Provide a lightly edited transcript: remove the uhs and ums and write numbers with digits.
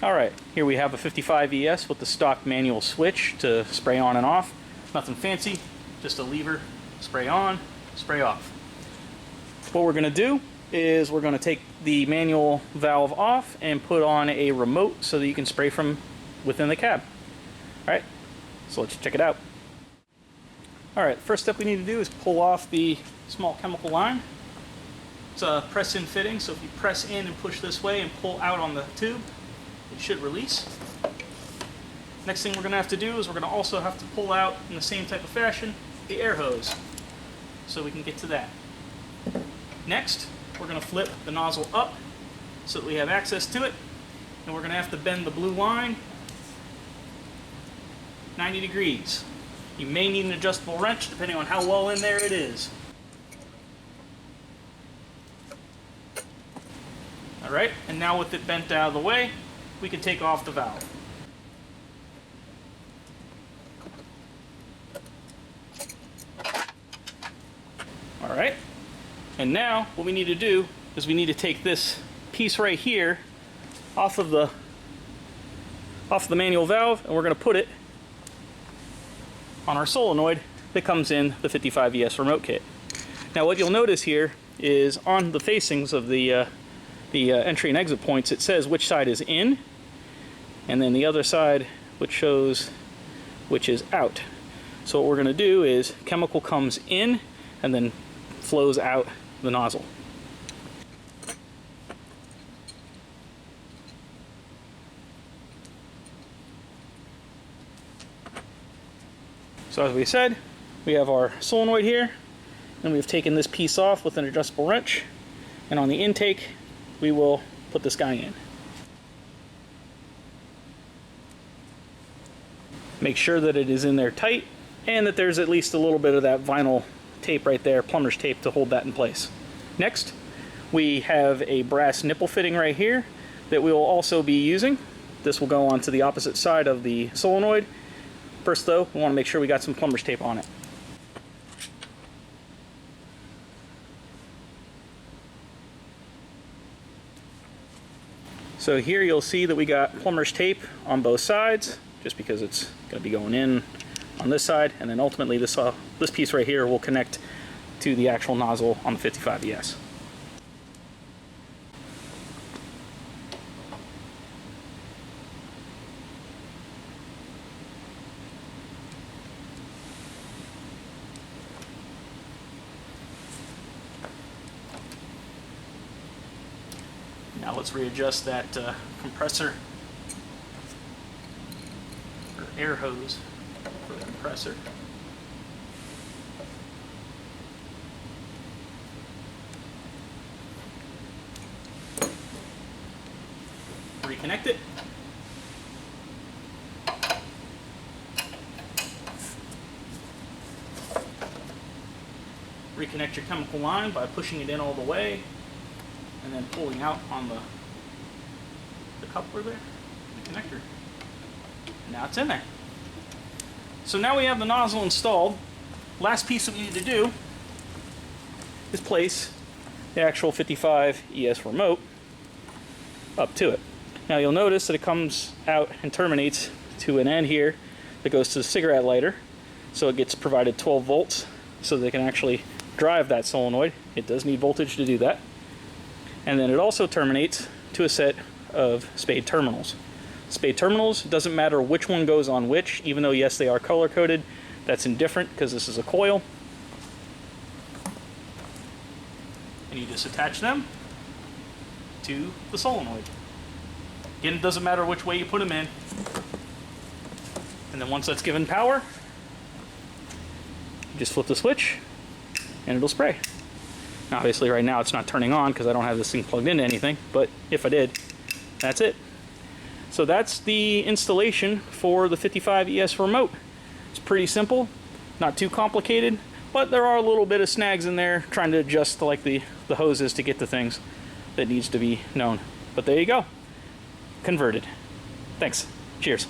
Alright, here we have a 55 ES with the stock manual switch to spray on and off. Nothing fancy, just a lever, spray on, spray off. What we're going to do is we're going to take the manual valve off and put on a remote so that you can spray from within the cab. Alright, so let's check it out. Alright, first step we need to do is pull off the small chemical line. It's a press-in fitting, so if you press in and push this way and pull out on the tube, it should release. Next thing we're going to have to do is we're going to also have to pull out, in the same type of fashion, the air hose, so we can get to that. Next, we're going to flip the nozzle up so that we have access to it, and we're going to have to bend the blue line 90 degrees. You may need an adjustable wrench depending on how well in there it is. Alright, and now with it bent out of the way, we can take off the valve. Alright, and now what we need to do is we need to take this piece right here off of the manual valve, and we're going to put it on our solenoid that comes in the 55 ES remote kit. Now what you'll notice here is on the facings of the entry and exit points, it says which side is in, and then the other side which shows which is out. So what we're going to do is chemical comes in and then flows out the nozzle. So as we said, we have our solenoid here, and we've taken this piece off with an adjustable wrench, and on the intake we will put this guy in. Make sure that it is in there tight and that there's at least a little bit of that vinyl tape right there, plumber's tape, to hold that in place. Next, we have a brass nipple fitting right here that we will also be using. This will go onto the opposite side of the solenoid. First though, we want to make sure we got some plumber's tape on it. So here you'll see that we got plumber's tape on both sides, just because it's going to be going in on this side, and then ultimately this piece right here will connect to the actual nozzle on the 55 ES. Now let's readjust that compressor, or air hose for the compressor. Reconnect it. Reconnect your chemical line by pushing it in all the way, and then pulling out on the coupler there, the connector. Now it's in there. So now we have the nozzle installed. Last piece that we need to do is place the actual 55 ES remote up to it. Now you'll notice that it comes out and terminates to an end here that goes to the cigarette lighter. So it gets provided 12 volts so they can actually drive that solenoid. It does need voltage to do that. And then it also terminates to a set of spade terminals. Spade terminals, doesn't matter which one goes on which, even though yes they are color coded, that's indifferent because this is a coil. And you just attach them to the solenoid. Again, it doesn't matter which way you put them in. And then once that's given power, you just flip the switch and it'll spray. Now, obviously right now it's not turning on because I don't have this thing plugged into anything, but if I did, that's it. So that's the installation for the 55 ES remote. It's pretty simple, not too complicated, but there are a little bit of snags in there trying to adjust like the hoses to get the things that needs to be known. But there you go, converted. Thanks, cheers.